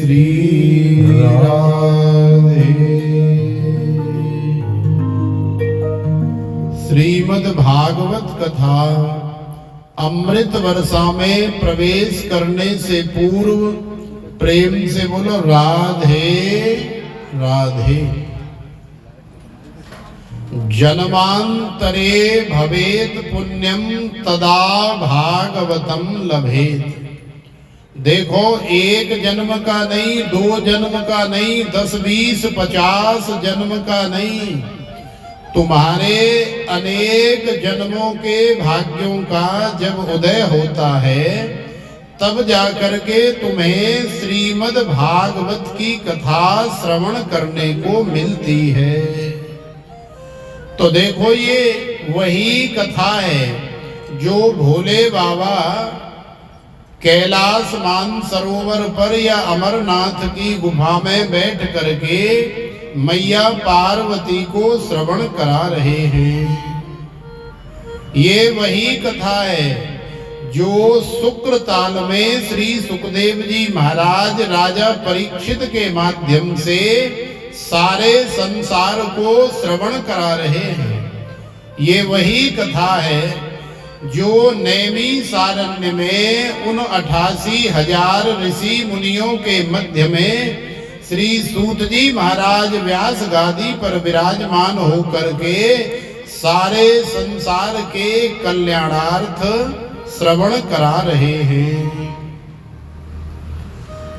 श्री राधे। श्रीमद् भागवत कथा अमृत वर्षा में प्रवेश करने से पूर्व प्रेम से बोलो राधे राधे। जन्मांतरे भवेत पुण्यम तदा भागवतम लभेत। देखो, एक जन्म का नहीं, 2 जन्म का नहीं, 10, 20, 50 जन्म का नहीं, तुम्हारे अनेक जन्मों के भाग्यों का जब उदय होता है तब जाकर के तुम्हें श्रीमद् भागवत की कथा श्रवण करने को मिलती है। तो देखो, ये वही कथा है जो भोले बाबा कैलाश मानसरोवर पर या अमरनाथ की गुफा में बैठ करके मैया पार्वती को श्रवण करा रहे हैं। ये वही कथा है जो शुक्र ताल में श्री सुखदेव जी महाराज राजा परीक्षित के माध्यम से सारे संसार को श्रवण करा रहे हैं। ये वही कथा है जो नैमिषारण्य में उन 88,000 ऋषि मुनियों के मध्य में श्री सूत जी महाराज व्यास गादी पर विराजमान होकर के सारे संसार के कल्याणार्थ श्रवण करा रहे हैं।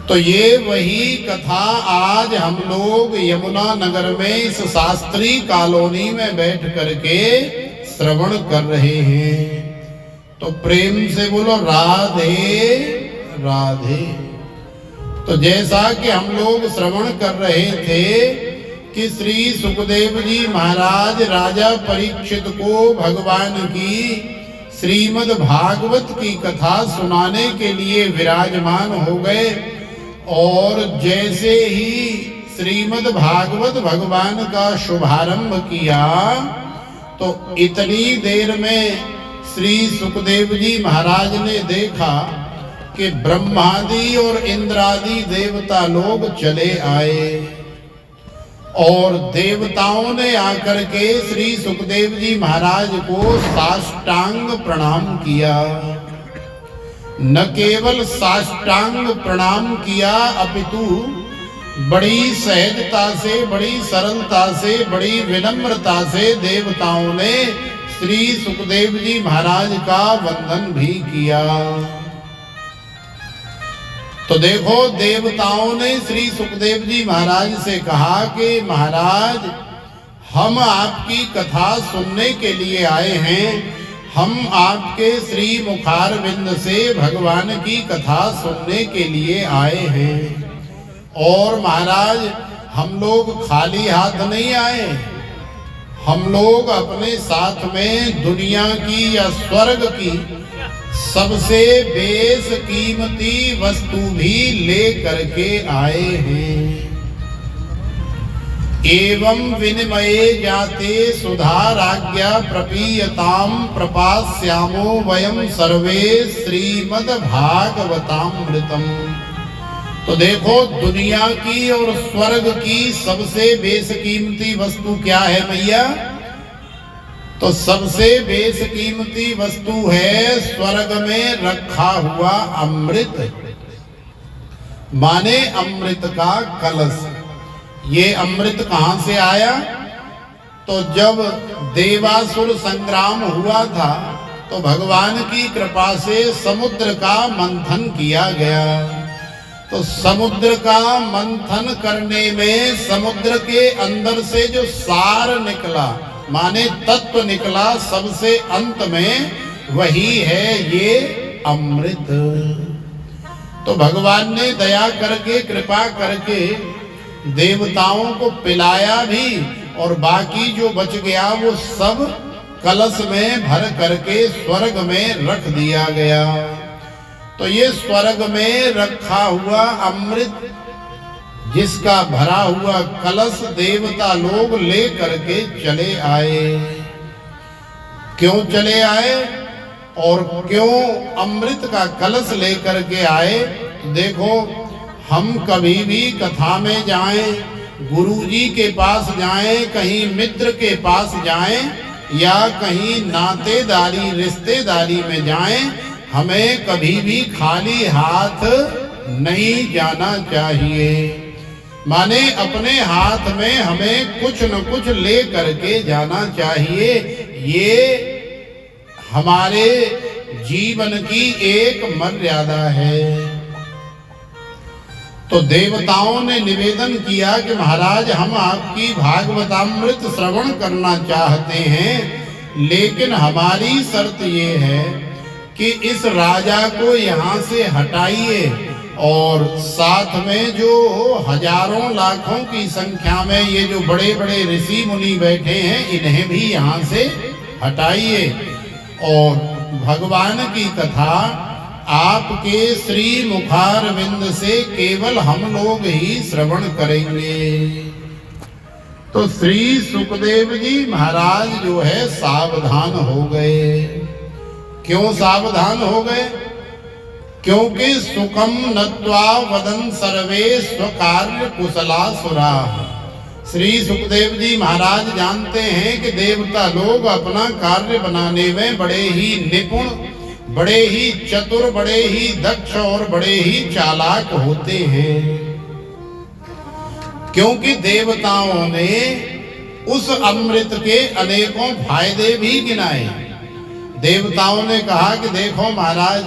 तो ये वही कथा आज हम लोग यमुना नगर में इस शास्त्री कॉलोनी में बैठ करके श्रवण कर रहे हैं। तो प्रेम से बोलो राधे राधे। तो जैसा कि हम लोग श्रवण कर रहे थे कि श्री सुखदेव जी महाराज राजा परीक्षित को भगवान की श्रीमद् भागवत की कथा सुनाने के लिए विराजमान हो गए, और जैसे ही श्रीमद् भागवत भगवान का शुभारंभ किया तो इतनी देर में श्री सुखदेव जी महाराज ने देखा कि ब्रह्मादि और इंद्रादि देवता लोग चले आए, और देवताओं ने आकर के श्री सुखदेव जी महाराज को साष्टांग प्रणाम किया। न केवल साष्टांग प्रणाम किया अपितु बड़ी सहजता से, बड़ी सरलता से, बड़ी विनम्रता से देवताओं ने श्री सुखदेव जी महाराज का वंदन भी किया। तो देखो, देवताओं ने श्री सुखदेव जी महाराज से कहा कि महाराज, हम आपकी कथा सुनने के लिए आए हैं, हम आपके श्री मुखारविंद से भगवान की कथा सुनने के लिए आए हैं। और महाराज, हम लोग खाली हाथ नहीं आए, हम लोग अपने साथ में दुनिया की या स्वर्ग की सबसे बेशकीमती वस्तु भी ले करके आए हैं। एवं विनिमये जाते सुधाराज्ञा प्रपीयताम प्रपास्यामो वयम सर्वे श्रीमद् भागवतामृतम। तो देखो, दुनिया की और स्वर्ग की सबसे बेशकीमती वस्तु क्या है मैया? तो सबसे बेशकीमती वस्तु है स्वर्ग में रखा हुआ अमृत, माने अमृत का कलश। ये अमृत कहां से आया? तो जब देवासुर संग्राम हुआ था तो भगवान की कृपा से समुद्र का मंथन किया गया। तो समुद्र का मंथन करने में समुद्र के अंदर से जो सार निकला, माने तत्व निकला सबसे अंत में, वही है ये अमृत। तो भगवान ने दया करके, कृपा करके देवताओं को पिलाया भी, और बाकी जो बच गया वो सब कलश में भर करके स्वर्ग में रख दिया गया। तो ये स्वर्ग में रखा हुआ अमृत, जिसका भरा हुआ कलश देवता लोग ले करके चले आए। क्यों चले आए और क्यों अमृत का कलश लेकर के आए? देखो, हम कभी भी कथा में जाएं, गुरुजी के पास जाएं, कहीं मित्र के पास जाएं या कहीं नातेदारी रिश्तेदारी में जाएं, हमें कभी भी खाली हाथ नहीं जाना चाहिए। माने अपने हाथ में हमें कुछ न कुछ ले करके जाना चाहिए। ये हमारे जीवन की एक मर्यादा है। तो देवताओं ने निवेदन किया कि महाराज हम आपकी भागवतामृत श्रवण करना चाहते हैं, लेकिन हमारी शर्त ये है कि इस राजा को यहाँ से हटाइए और साथ में जो हजारों लाखों की संख्या में ये जो बड़े बड़े ऋषि मुनि बैठे हैं इन्हें भी यहाँ से हटाइए और भगवान की कथा आपके श्री मुखारविंद से केवल हम लोग ही श्रवण करेंगे। तो श्री सुखदेव जी महाराज जो है सावधान हो गए। क्यों सावधान हो गए? क्योंकि सुखम नत्वा वदन सर्वे स्वकार्य कुशला सुरा। श्री सुखदेव जी महाराज जानते हैं कि देवता लोग अपना कार्य बनाने में बड़े ही निपुण, बड़े ही चतुर, बड़े ही दक्ष और बड़े ही चालाक होते हैं। क्योंकि देवताओं ने उस अमृत के अनेकों फायदे भी गिनाए। देवताओं ने कहा कि देखो महाराज,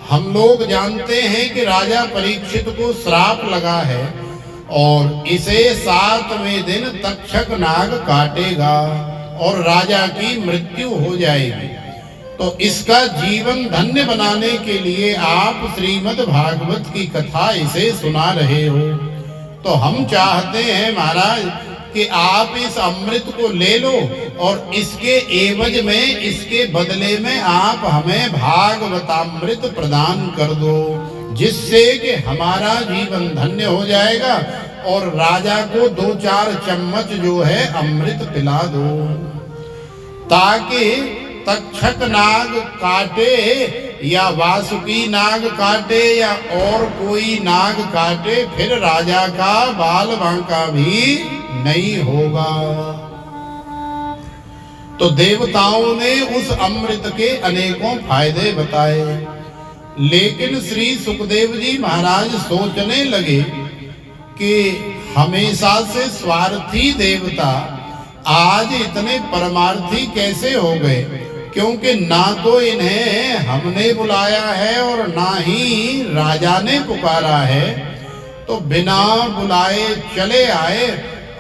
हम लोग जानते हैं कि राजा परीक्षित को श्राप लगा है और इसे 7वें दिन तक्षक नाग काटेगा और राजा की मृत्यु हो जाएगी। तो इसका जीवन धन्य बनाने के लिए आप श्रीमद् भागवत की कथा इसे सुना रहे हो, तो हम चाहते हैं महाराज कि आप इस अमृत को ले लो और इसके एवज में, इसके बदले में आप हमें भागवतामृत प्रदान कर दो, जिससे कि हमारा जीवन धन्य हो जाएगा और राजा को 2-4 चम्मच जो है अमृत पिला दो, ताकि तक्षक नाग काटे या वासुकी नाग काटे या और कोई नाग काटे, फिर राजा का बाल बांका भी नहीं होगा। तो देवताओं ने उस अमृत के अनेकों फायदे बताए, लेकिन श्री सुखदेव जी महाराज सोचने लगे कि हमेशा से स्वार्थी देवता आज इतने परमार्थी कैसे हो गए, क्योंकि ना तो इन्हें हमने बुलाया है और ना ही राजा ने पुकारा है, तो बिना बुलाए चले आए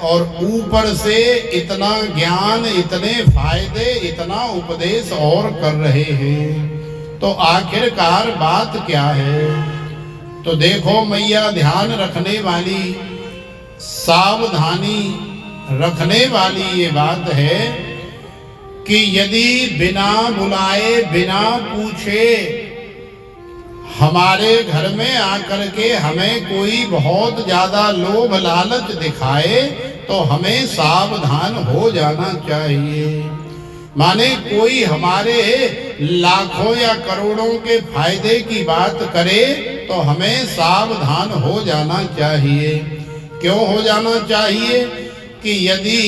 और ऊपर से इतना ज्ञान, इतने फायदे, इतना उपदेश और कर रहे हैं। तो आखिरकार बात क्या है? तो देखो मैया, ध्यान रखने वाली, सावधानी रखने वाली ये बात है कि यदि बिना बुलाए, बिना पूछे हमारे घर में आकर के हमें कोई बहुत ज्यादा लोभ लालच दिखाए, तो हमें सावधान हो जाना चाहिए। माने कोई हमारे लाखों या करोड़ों के फायदे की बात करे तो हमें सावधान हो जाना चाहिए। क्यों हो जाना चाहिए? कि यदि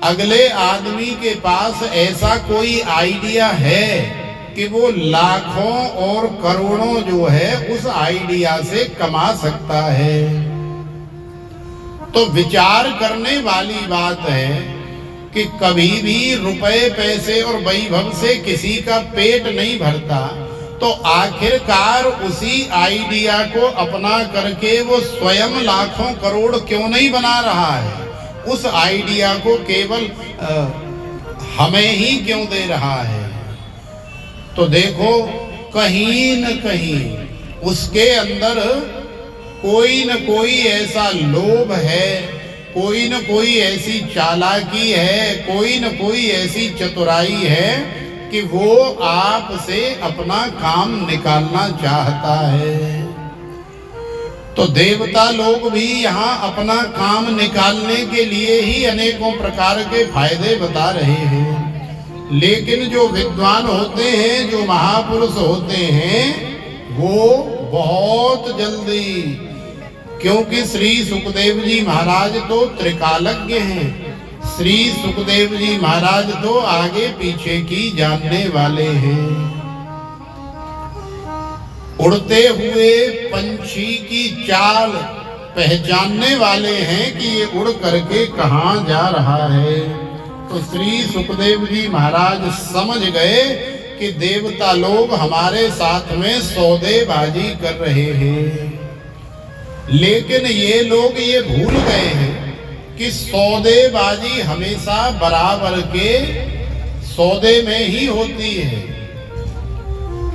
अगले आदमी के पास ऐसा कोई आइडिया है कि वो लाखों और करोड़ों जो है उस आइडिया से कमा सकता है, तो विचार करने वाली बात है कि कभी भी रुपए पैसे और वैभव से किसी का पेट नहीं भरता, तो आखिरकार उसी आइडिया को अपना करके वो स्वयं लाखों करोड़ क्यों नहीं बना रहा है? उस आइडिया को केवल हमें ही क्यों दे रहा है? तो देखो, कहीं न कहीं उसके अंदर कोई न कोई ऐसा लोभ है, कोई न कोई ऐसी चालाकी है, कोई न कोई ऐसी चतुराई है कि वो आपसे अपना काम निकालना चाहता है। तो देवता लोग भी यहाँ अपना काम निकालने के लिए ही अनेकों प्रकार के फायदे बता रहे हैं, लेकिन जो विद्वान होते हैं, जो महापुरुष होते हैं, वो बहुत जल्दी क्योंकि श्री सुखदेव जी महाराज तो त्रिकालज्ञ हैं। श्री सुखदेव जी महाराज तो आगे पीछे की जानने वाले हैं। उड़ते हुए पंछी की चाल पहचानने वाले हैं कि ये उड़ करके कहाँ जा रहा है। तो श्री सुखदेव जी महाराज समझ गए कि देवता लोग हमारे साथ में सौदेबाजी कर रहे हैं। लेकिन ये लोग ये भूल गए हैं कि सौदेबाजी हमेशा बराबर के सौदे में ही होती है।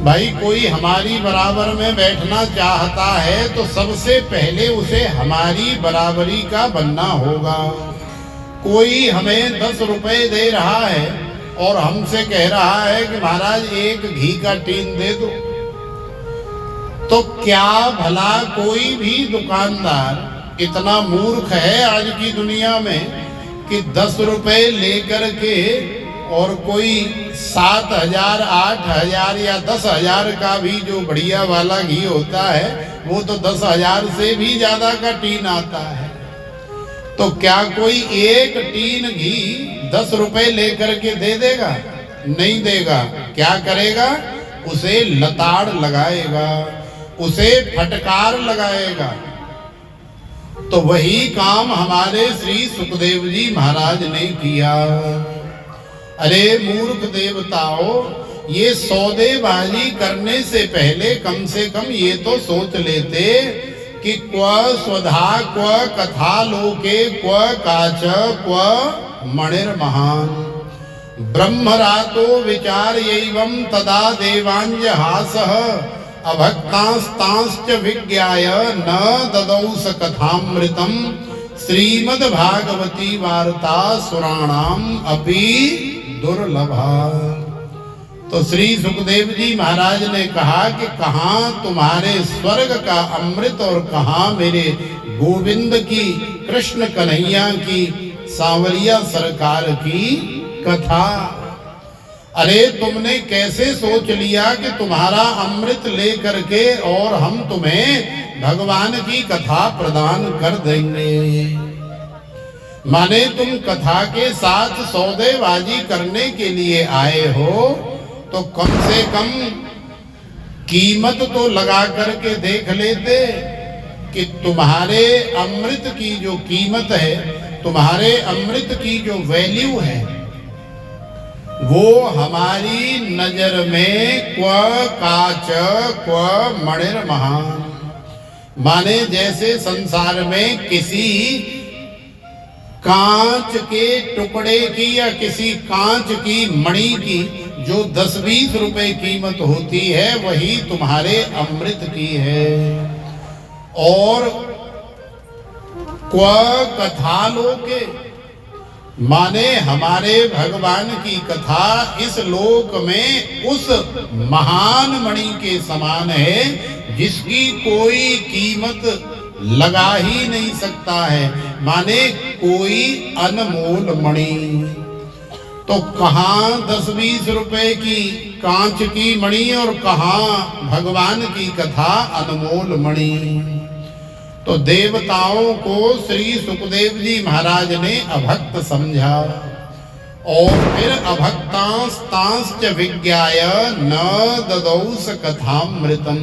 भाई कोई हमारी बराबर में बैठना चाहता है तो सबसे पहले उसे हमारी बराबरी का बनना होगा। कोई हमें 10 रुपए दे रहा है और हमसे कह रहा है कि महाराज एक घी का टीन दे दो, तो क्या भला कोई भी दुकानदार इतना मूर्ख है आज की दुनिया में कि 10 रुपए लेकर के और कोई 7,000, 8,000 या 10,000 का भी जो बढ़िया वाला घी होता है वो तो 10,000 से भी ज्यादा का टीन आता है। तो क्या कोई एक टीन घी 10 रुपए लेकर के दे देगा? नहीं देगा। क्या करेगा? उसे लताड़ लगाएगा, उसे फटकार लगाएगा। तो वही काम हमारे श्री सुखदेव जी महाराज ने किया। अरे मूर्ख देवताओं, ये सौदेबाजी करने से पहले कम से कम ये तो सोच लेते कि क्व स्वधा क्व कथा लोके क्व काच क्व मणिर्महान ब्रह्मरातो विचार एवं तदा देवांजहासः अभक्तांस्तांश्च विज्ञाय न ददौस कथामृतम श्रीमद्भागवती वार्ता सुराणाम अपि दुर्लभा। तो श्री सुखदेव जी महाराज ने कहा कि कहाँ तुम्हारे स्वर्ग का अमृत और कहाँ मेरे गोविंद की, कृष्ण कन्हैया की, सांवरिया सरकार की कथा। अरे तुमने कैसे सोच लिया कि तुम्हारा अमृत लेकर के और हम तुम्हें भगवान की कथा प्रदान कर देंगे। माने तुम कथा के साथ सौदेबाजी करने के लिए आए हो तो कम से कम कीमत तो लगा करके देख लेते कि तुम्हारे अमृत की जो कीमत है, तुम्हारे अमृत की जो वैल्यू है, वो हमारी नजर में क्व काच क्व मणिर्महान। माने जैसे संसार में किसी कांच के टुकड़े की या किसी कांच की मणि की जो 10-20 रुपए कीमत होती है, वही तुम्हारे अमृत की है। और क्व कथा लोके, माने हमारे भगवान की कथा इस लोक में उस महान मणि के समान है जिसकी कोई कीमत लगा ही नहीं सकता है। माने कोई अनमोल मणि। तो कहाँ 10-20 रुपए की कांच की मणि और कहाँ भगवान की कथा अनमोल मणि। तो देवताओं को श्री सुखदेव जी महाराज ने अभक्त समझा और फिर अभक्तांस्तांश्च विज्ञाय न ददौस कथामृतम।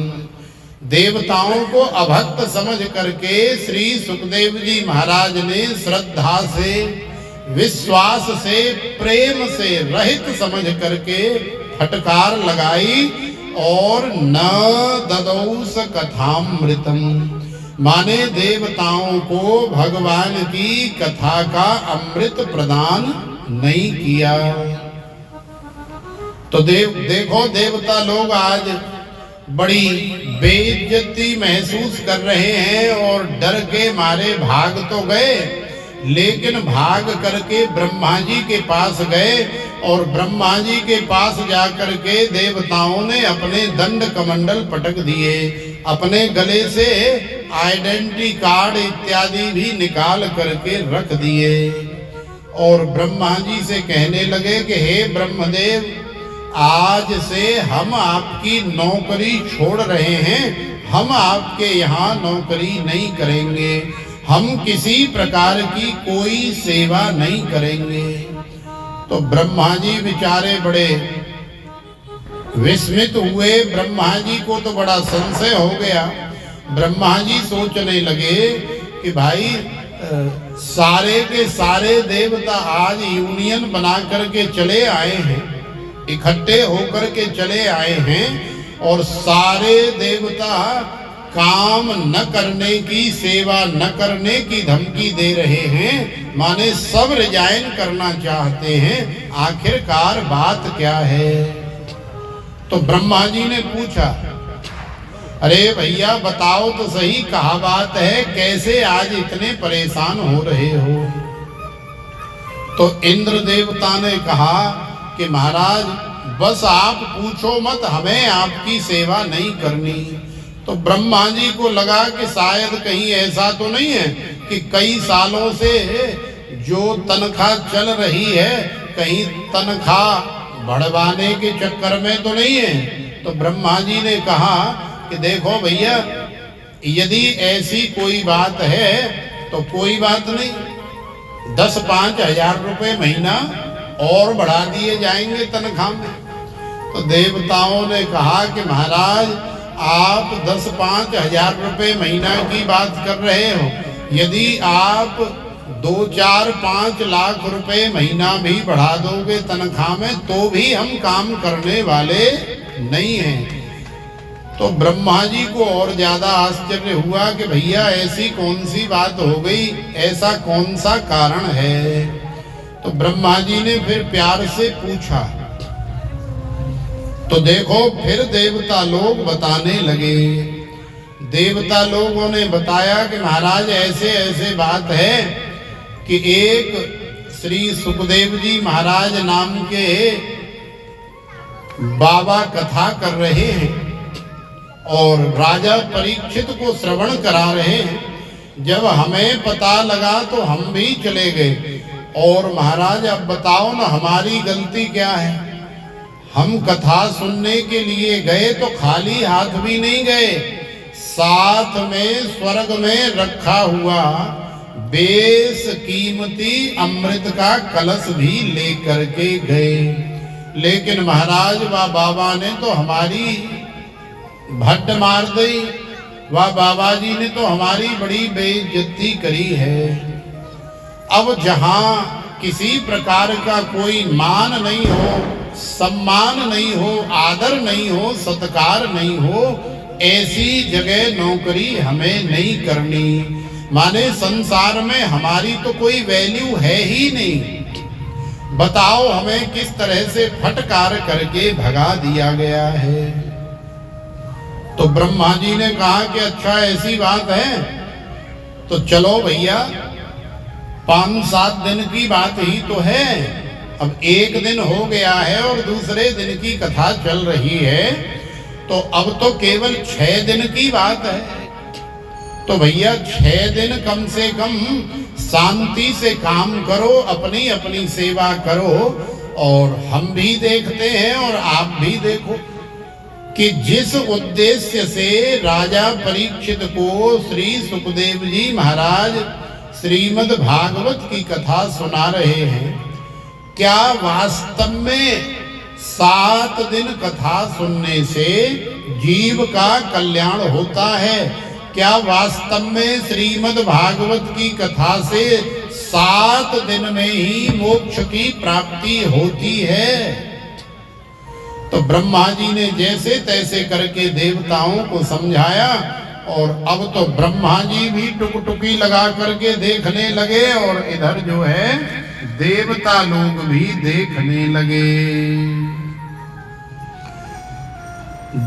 देवताओं को अभक्त समझ करके श्री सुखदेव जी महाराज ने श्रद्धा से, विश्वास से, प्रेम से रहित समझ करके फटकार लगाई और न ददौस कथामृतम। माने देवताओं को भगवान की कथा का अमृत प्रदान नहीं किया। तो देखो देवता लोग आज बड़ी बेइज्जती महसूस कर रहे हैं और डर के मारे भाग तो गए, लेकिन भाग करके ब्रह्मा जी के पास गए और ब्रह्मा जी के पास जाकर के देवताओं ने अपने दंड कमंडल पटक दिए, अपने गले से आइडेंटिटी कार्ड इत्यादि भी निकाल करके रख दिए और ब्रह्मा जी से कहने लगे कि हे ब्रह्मदेव, आज से हम आपकी नौकरी छोड़ रहे हैं, हम आपके यहाँ नौकरी नहीं करेंगे, हम किसी प्रकार की कोई सेवा नहीं करेंगे। तो ब्रह्मा जी बेचारे बड़े विस्मित हुए। ब्रह्मा जी को तो बड़ा संशय हो गया। ब्रह्मा जी सोचने लगे कि भाई सारे के सारे देवता आज यूनियन बना करके चले आए हैं, इकट्ठे होकर के चले आए हैं, और सारे देवता काम न करने की, सेवा न करने की धमकी दे रहे हैं, माने सब रिजाइन करना चाहते हैं। आखिरकार बात क्या है? तो ब्रह्मा जी ने पूछा, अरे भैया बताओ तो सही, कहा बात है, कैसे आज इतने परेशान हो रहे हो? तो इंद्र देवता ने कहा कि महाराज बस आप पूछो मत, हमें आपकी सेवा नहीं करनी। तो ब्रह्मा जी को लगा कि शायद कहीं ऐसा तो नहीं है कि कई सालों से जो तनख्वाह चल रही है कहीं तनख्वाह बढ़वाने के चक्कर में तो नहीं है। तो ब्रह्मा जी ने कहा कि देखो भैया, यदि ऐसी कोई बात है तो कोई बात नहीं, 10-5 हजार रुपए महीना और बढ़ा दिए जाएंगे तनख्वाह में। तो देवताओं ने कहा कि महाराज आप 10-5 हजार रुपए महीना की बात कर रहे हो, यदि आप 2-4-5 लाख रुपए महीना भी बढ़ा दोगे तनख्वाह में तो भी हम काम करने वाले नहीं हैं। तो ब्रह्मा जी को और ज्यादा आश्चर्य हुआ कि भैया ऐसी कौन सी बात हो गई, ऐसा कौन सा कारण है? तो ब्रह्मा जी ने फिर प्यार से पूछा। तो देखो फिर देवता लोग बताने लगे। देवता लोगों ने बताया कि महाराज ऐसे ऐसे बात है कि एक श्री सुखदेव जी महाराज नाम के बाबा कथा कर रहे हैं और राजा परीक्षित को श्रवण करा रहे हैं। जब हमें पता लगा तो हम भी चले गए। और महाराज अब बताओ ना हमारी गलती क्या है? हम कथा सुनने के लिए गए तो खाली हाथ भी नहीं गए, साथ में स्वर्ग में रखा हुआ बेस कीमती अमृत का कलश भी लेकर के गए। लेकिन महाराज वह बाबा ने तो हमारी भट्ट मार दी, वह बाबा जी ने तो हमारी बड़ी बेइज्जती करी है। अब जहां किसी प्रकार का कोई मान नहीं हो, सम्मान नहीं हो, आदर नहीं हो, सत्कार नहीं हो, ऐसी जगह नौकरी हमें नहीं करनी। माने संसार में हमारी तो कोई वैल्यू है ही नहीं। बताओ हमें किस तरह से फटकार करके भगा दिया गया है। तो ब्रह्मा जी ने कहा कि अच्छा ऐसी बात है तो चलो भैया, 5-7 दिन की बात ही तो है। अब एक दिन हो गया है और दूसरे दिन की कथा चल रही है, तो अब तो केवल 6 दिन की बात है। तो भैया 6 दिन कम से कम शांति से काम करो, अपनी अपनी सेवा करो, और हम भी देखते हैं और आप भी देखो कि जिस उद्देश्य से राजा परीक्षित को श्री सुखदेव जी महाराज श्रीमद् भागवत की कथा सुना रहे हैं, क्या वास्तव में 7 दिन कथा सुनने से जीव का कल्याण होता है? क्या वास्तव में श्रीमद् भागवत की कथा से 7 दिन में ही मोक्ष की प्राप्ति होती है? तो ब्रह्मा जी ने जैसे तैसे करके देवताओं को समझाया, और अब तो ब्रह्मा जी भी टुकटुकी लगा करके देखने लगे, और इधर जो है देवता लोग भी देखने लगे।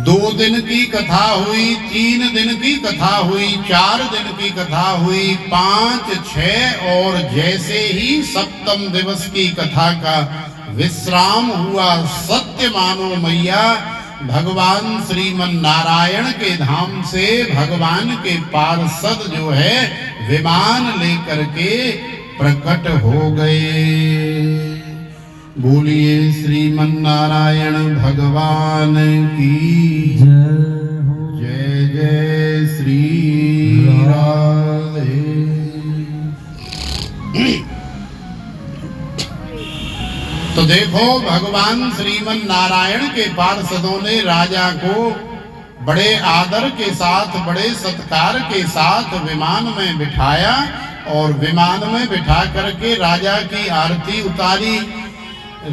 2 दिन की कथा हुई, 3 दिन की कथा हुई, 4 दिन की कथा हुई, 5, 6 और जैसे ही 7वें दिवस की कथा का विश्राम हुआ, सत्य मानो मैया भगवान श्रीमन नारायण के धाम से भगवान के पार्षद जो है विमान लेकर के प्रकट हो गए। बोलिए श्रीमन नारायण भगवान की जय। जय जय श्री राधे। तो देखो भगवान श्रीमन नारायण के पार्षदों ने राजा को बड़े आदर के साथ, बड़े सत्कार के साथ विमान में बिठाया और विमान में बिठा करके राजा की आरती उतारी,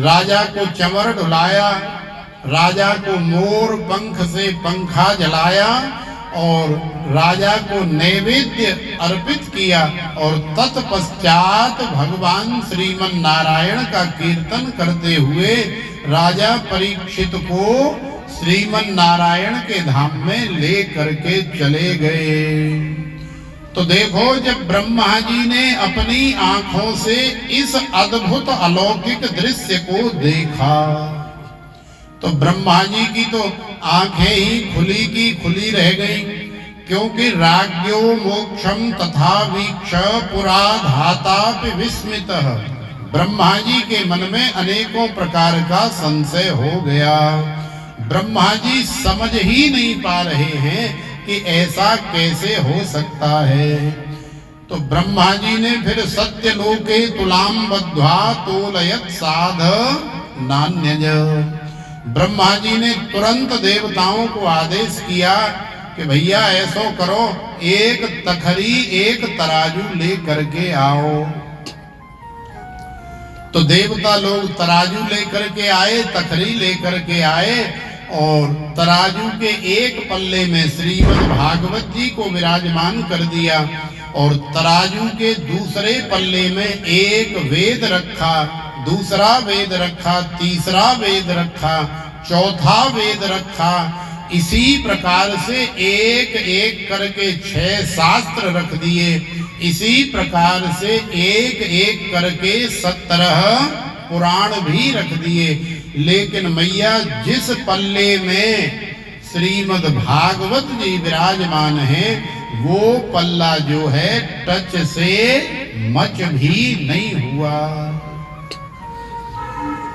राजा को चंवर डुलाया, राजा को मोर पंख से पंखा जलाया और राजा को नैवेद्य अर्पित किया और तत्पश्चात भगवान श्रीमन नारायण का कीर्तन करते हुए राजा परीक्षित को श्रीमन नारायण के धाम में ले करके चले गए। तो देखो जब ब्रह्मा जी ने अपनी आंखों से इस अद्भुत अलौकिक दृश्य को देखा तो ब्रह्मा जी की तो आंखें ही खुली की खुली रह गई, क्योंकि राज्ञो मोक्षम तथा वीक्ष पुरा धातापि विस्मितः। ब्रह्मा जी के मन में अनेकों प्रकार का संशय हो गया। ब्रह्मा जी समझ ही नहीं पा रहे हैं कि ऐसा कैसे हो सकता है। तो ब्रह्मा जी ने फिर सत्य लोके तुलाम बद्ध्वा तोलयत साध नान्यज। ब्रह्मा जी ने तुरंत देवताओं को आदेश किया कि भैया ऐसो करो, एक तखरी एक तराजू ले करके आओ। तो देवता लोग तराजू लेकर के आए, तखरी लेकर के आए और तराजू के एक पल्ले में श्रीमद् भागवत जी को विराजमान कर दिया और तराजू के दूसरे पल्ले में एक वेद रखा, दूसरा वेद रखा, तीसरा वेद रखा, चौथा वेद रखा। इसी प्रकार से एक एक करके 6 शास्त्र रख दिए। इसी प्रकार से एक एक करके 17 पुराण भी रख दिए। लेकिन मैया जिस पल्ले में श्रीमद् भागवत जी विराजमान है वो पल्ला जो है टच से मच भी नहीं हुआ।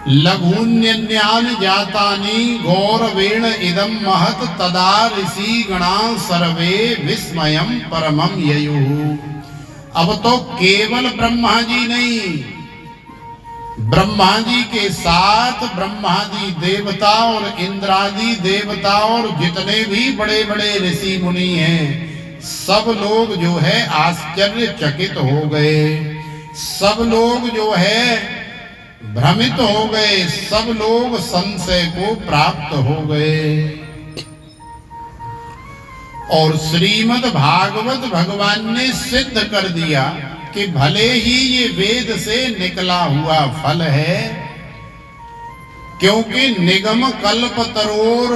लघून्यन्यान जातानि गौरवेण इदं महत् तदा ऋषि गणा सर्वे विस्मयं परमं ययुः। अब तो केवल ब्रह्मा जी नहीं, ब्रह्मा जी के साथ ब्रह्मादि देवता और इंद्रादि देवता और जितने भी बड़े बड़े ऋषि मुनि हैं सब लोग जो है आश्चर्यचकित हो गए। सब लोग जो है भ्रमित हो गए, सब लोग संशय को प्राप्त हो गए। और श्रीमद् भागवत भगवान ने सिद्ध कर दिया कि भले ही ये वेद से निकला हुआ फल है, क्योंकि निगम कल्पतरोर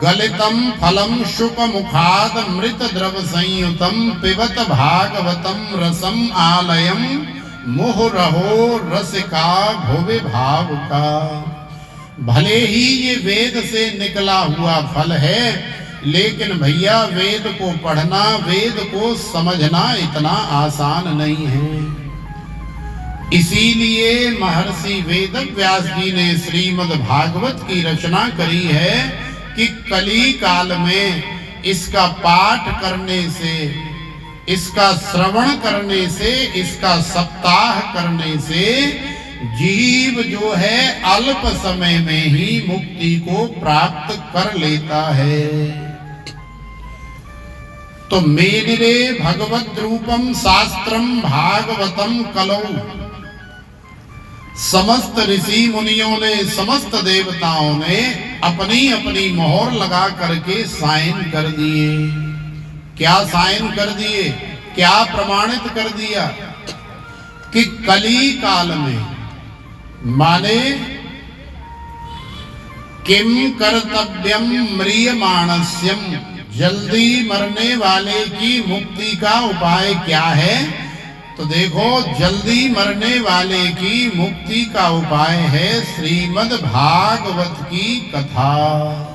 गलितम फलम शुक मुखाद मृत द्रव संयुतम पिबत भागवतम रसम आलयम मोह रहो रसिका भोवे भाव का। भले ही ये वेद से निकला हुआ फल है, लेकिन भैया वेद को पढ़ना, वेद को समझना इतना आसान नहीं है। इसीलिए महर्षि वेदव्यास जी ने श्रीमद् भागवत की रचना करी है कि कली काल में इसका पाठ करने से, इसका श्रवण करने से, इसका सप्ताह करने से जीव जो है अल्प समय में ही मुक्ति को प्राप्त कर लेता है। तो मेनिरे भगवत रूपम शास्त्रम भागवतम कलौ। समस्त ऋषि मुनियों ने, समस्त देवताओं ने अपनी अपनी मोहर लगा करके साइन कर दिए। क्या साइन कर दिए, क्या प्रमाणित कर दिया कि कली काल में, माने किम कर्तव्यम म्रियमाणस्यम, जल्दी मरने वाले की मुक्ति का उपाय क्या है। तो देखो जल्दी मरने वाले की मुक्ति का उपाय है श्रीमद् भागवत की कथा,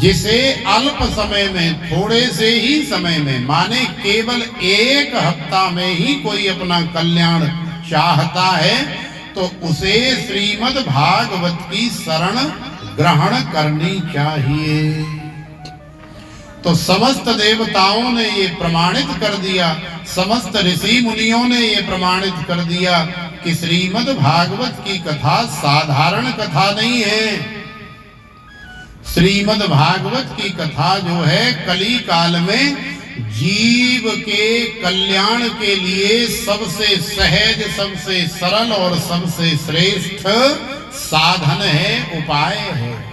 जिसे अल्प समय में, थोड़े से ही समय में, माने केवल 1 हफ्ता में ही कोई अपना कल्याण चाहता है तो उसे श्रीमद् भागवत की शरण ग्रहण करनी चाहिए। तो समस्त देवताओं ने ये प्रमाणित कर दिया, समस्त ऋषि मुनियों ने ये प्रमाणित कर दिया कि श्रीमद् भागवत की कथा साधारण कथा नहीं है। श्रीमद् भागवत की कथा जो है कली काल में जीव के कल्याण के लिए सबसे सहज, सबसे सरल और सबसे श्रेष्ठ साधन है, उपाय है।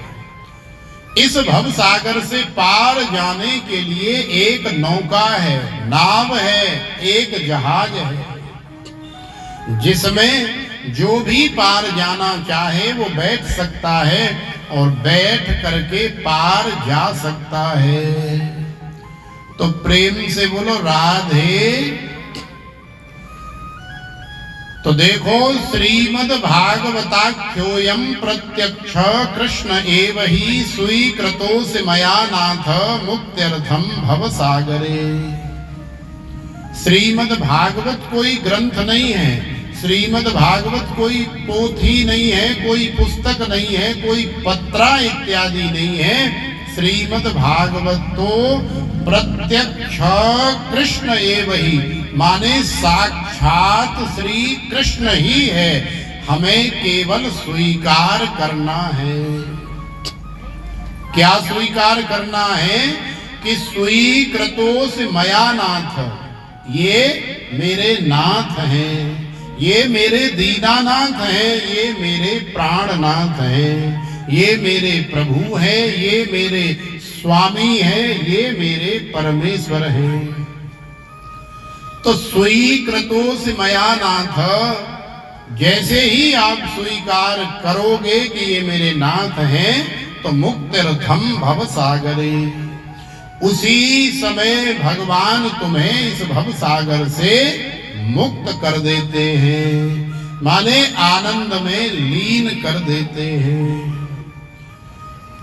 इस भव सागर से पार जाने के लिए एक नौका है, नाव है, एक जहाज है, जिसमें जो भी पार जाना चाहे वो बैठ सकता है और बैठ करके पार जा सकता है। तो प्रेम से बोलो राधे। तो देखो, श्रीमद् भागवताख्योऽयं प्रत्यक्ष कृष्ण एव ही स्वीकृतोऽसि मया नाथ मुक्त्यर्थम भवसागरे। श्रीमद् भागवत कोई ग्रंथ नहीं है, श्रीमद् भागवत कोई पोथी नहीं है, कोई पुस्तक नहीं है, कोई पत्रा इत्यादि नहीं है। श्रीमद् भागवत तो प्रत्यक्ष कृष्ण एव ही, माने साक्षात श्री कृष्ण ही है, हमें केवल स्वीकार करना है। क्या स्वीकार करना है? कि स्वीकृतोऽसि मया नाथ, ये मेरे नाथ हैं, ये मेरे दीनानाथ हैं, ये मेरे प्राणनाथ हैं, ये मेरे प्रभु हैं, ये मेरे स्वामी हैं, ये मेरे परमेश्वर हैं। तो स्वीकृतोऽसि मया नाथ, जैसे ही आप स्वीकार करोगे कि ये मेरे नाथ हैं, तो मुक्त्यर्थम भवसागरे, उसी समय भगवान तुम्हें इस भवसागर से मुक्त कर देते हैं, माने आनंद में लीन कर देते हैं।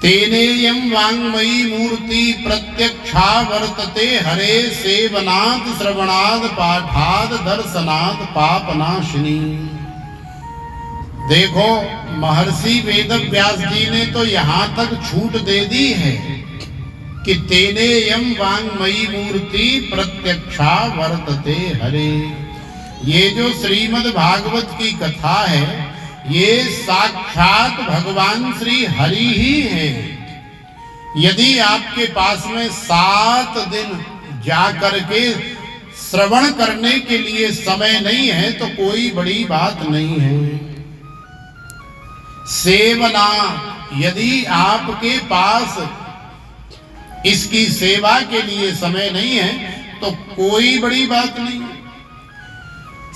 तेनेयं वाङ्मयी मूर्ति प्रत्यक्षा वर्तते हरे सेवनात् श्रवणात् पाठात् दर्शनात् पापनाशिनी। देखो, महर्षि वेदव्यास जी ने तो यहाँ तक छूट दे दी है कि तेनेयं वाङ्मयी मूर्ति प्रत्यक्षा वर्तते हरे। ये जो श्रीमद् भागवत की कथा है, ये साक्षात भगवान श्री हरि ही हैं। यदि आपके पास में 7 दिन जाकर के श्रवण करने के लिए समय नहीं है तो कोई बड़ी बात नहीं है। सेवना, यदि आपके पास इसकी सेवा के लिए समय नहीं है तो कोई बड़ी बात नहीं है।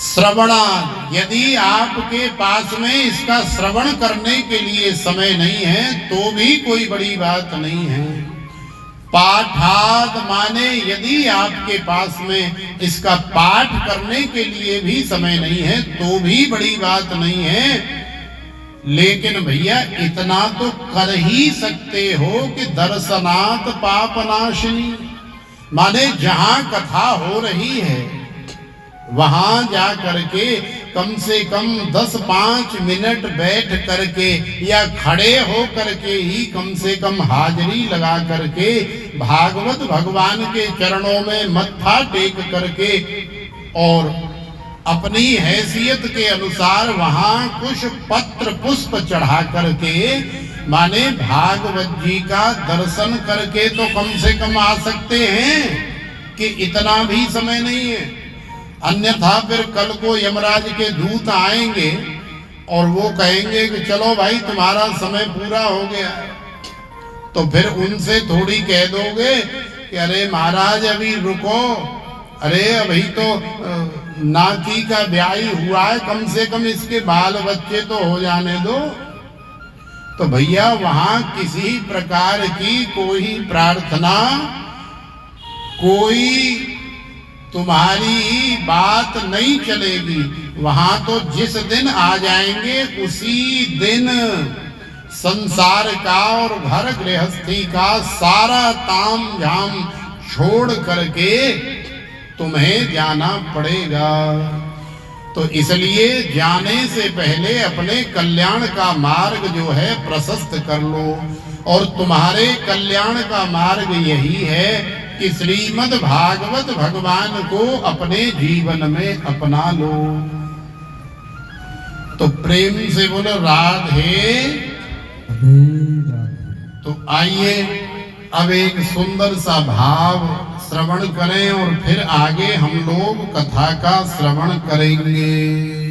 श्रवणा, यदि आपके पास में इसका श्रवण करने के लिए समय नहीं है तो भी कोई बड़ी बात नहीं है। पाठाद, माने यदि आपके पास में इसका पाठ करने के लिए भी समय नहीं है तो भी बड़ी बात नहीं है। लेकिन भैया इतना तो कर ही सकते हो कि दर्शनात् पापनाशिनी, माने जहां कथा हो रही है वहां जा करके कम से कम 10-5 मिनट बैठ करके या खड़े हो करके ही कम से कम हाजरी लगा करके भागवत भगवान के चरणों में मत्था टेक करके और अपनी हैसियत के अनुसार वहां कुछ पत्र पुष्प चढ़ा करके, माने भागवत जी का दर्शन करके तो कम से कम आ सकते हैं कि इतना भी समय नहीं है। अन्यथा फिर कल को यमराज के दूत आएंगे और वो कहेंगे कि चलो भाई तुम्हारा समय पूरा हो गया, तो फिर उनसे थोड़ी कह दोगे कि अरे महाराज अभी रुको, अरे अभी तो नाती का ब्याह हुआ है, कम से कम इसके बाल बच्चे तो हो जाने दो। तो भैया वहां किसी प्रकार की कोई प्रार्थना, कोई तुम्हारी बात नहीं चलेगी। वहां तो जिस दिन आ जाएंगे उसी दिन संसार का और घर गृहस्थी का सारा ताम झाम छोड़ करके तुम्हें जाना पड़ेगा। तो इसलिए जाने से पहले अपने कल्याण का मार्ग जो है प्रशस्त कर लो। और तुम्हारे कल्याण का मार्ग यही है कि श्रीमद् भागवत भगवान को अपने जीवन में अपना लो। तो प्रेम से बोलो राधे। तो आइए अब एक सुंदर सा भाव श्रवण करें और फिर आगे हम लोग कथा का श्रवण करेंगे।